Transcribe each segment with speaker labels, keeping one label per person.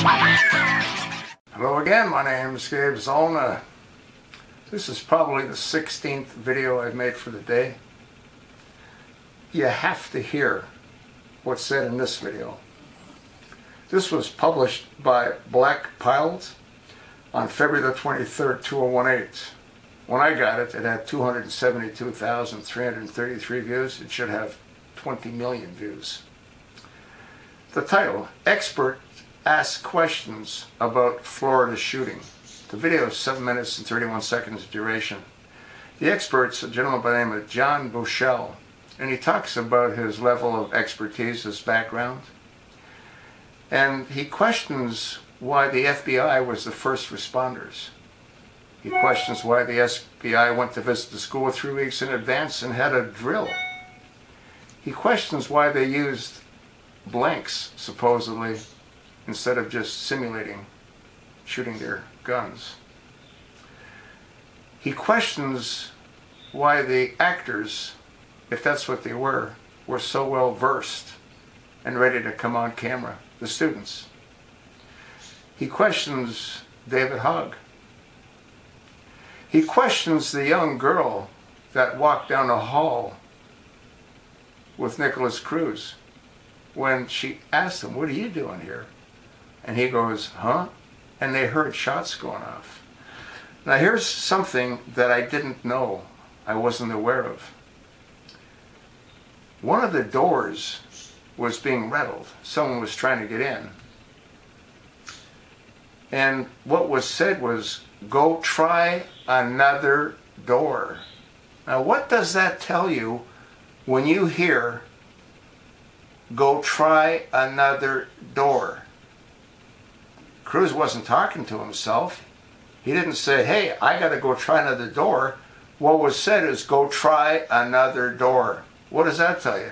Speaker 1: Hello again, my name is Zolna. This is probably the 16th video I've made for the day. You have to hear what's said in this video. This was published by Black Piles on February the 23rd, 2018. When I got it, it had 272,333 views. It should have 20 million views. The title, Expert Asks Questions About Florida Shooting. The video is 7 minutes and 31 seconds duration. The expert's a gentleman by the name of John Bushell, and he talks about his level of expertise, his background, and he questions why the FBI was the first responders. He questions why the FBI went to visit the school 3 weeks in advance and had a drill. He questions why they used blanks, supposedly, instead of just simulating shooting their guns. He questions why the actors, if that's what they were so well versed and ready to come on camera, the students. He questions David Hogg. He questions the young girl that walked down the hall with Nicholas Cruz when she asked him, "What are you doing here?" And he goes, "Huh?" And they heard shots going off. Now here's something that I didn't know, I wasn't aware of. One of the doors was being rattled. Someone was trying to get in. And what was said was, "Go try another door." Now what does that tell you when you hear, "Go try another door"? Cruz wasn't talking to himself. He didn't say, "Hey, I got to go try another door." What was said is, "Go try another door." What does that tell you?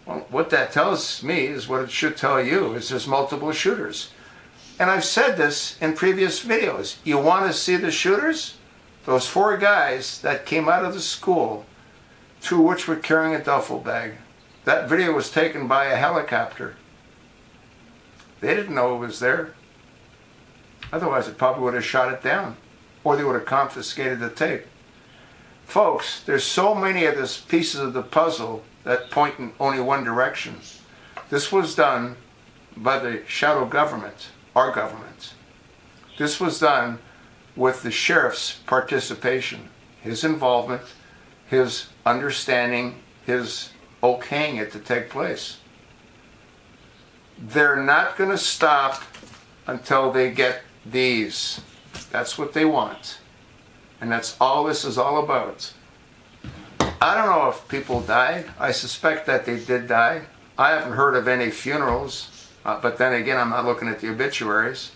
Speaker 1: Well, what that tells me is what it should tell you, is there's multiple shooters. And I've said this in previous videos. You want to see the shooters? Those 4 guys that came out of the school, 2 of which were carrying a duffel bag. That video was taken by a helicopter. They didn't know it was there. Otherwise, it probably would have shot it down, or they would have confiscated the tape. Folks, there's so many of these pieces of the puzzle that point in only one direction. This was done by the shadow government, our government. This was done with the sheriff's participation, his involvement, his understanding, his okaying it to take place. They're not going to stop until they get these. That's what they want. And that's all this is all about. I don't know if people died. I suspect that they did die. I haven't heard of any funerals. But then again, I'm not looking at the obituaries.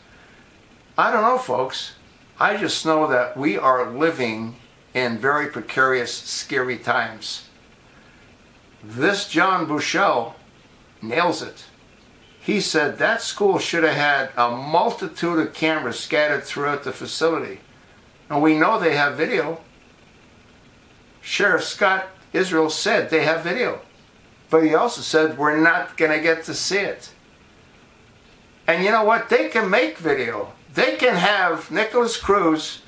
Speaker 1: I don't know, folks. I just know that we are living in very precarious, scary times. This John Bushell nails it. He said that school should have had a multitude of cameras scattered throughout the facility. And we know they have video. Sheriff Scott Israel said they have video. But he also said we're not going to get to see it. And you know what? They can make video. They can have Nicholas Cruz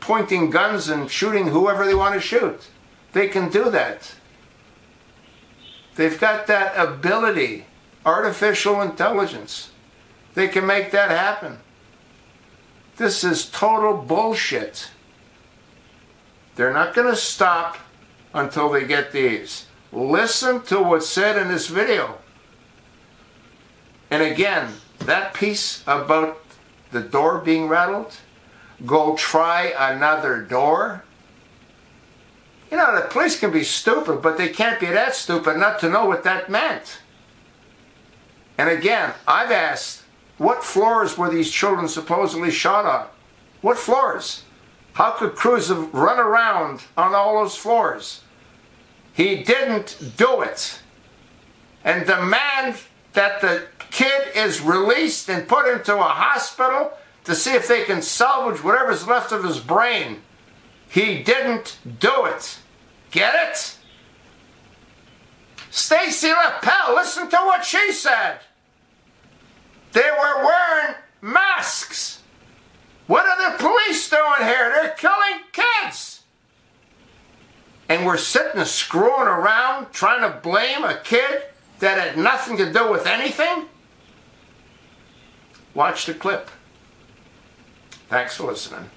Speaker 1: pointing guns and shooting whoever they want to shoot. They can do that. They've got that ability. Artificial intelligence. They can make that happen. This is total bullshit. They're not going to stop until they get these. Listen to what's said in this video. And again, that piece about the door being rattled, "Go try another door." You know, the police can be stupid, but they can't be that stupid not to know what that meant. And again, I've asked, what floors were these children supposedly shot on? What floors? How could Cruz have run around on all those floors? He didn't do it. And demand that the kid is released and put into a hospital to see if they can salvage whatever's left of his brain. He didn't do it. Get it? Stacy LaPelle, listen to what she said. They were wearing masks. What are the police doing here? They're killing kids. And we're sitting and screwing around trying to blame a kid that had nothing to do with anything? Watch the clip. Thanks for listening.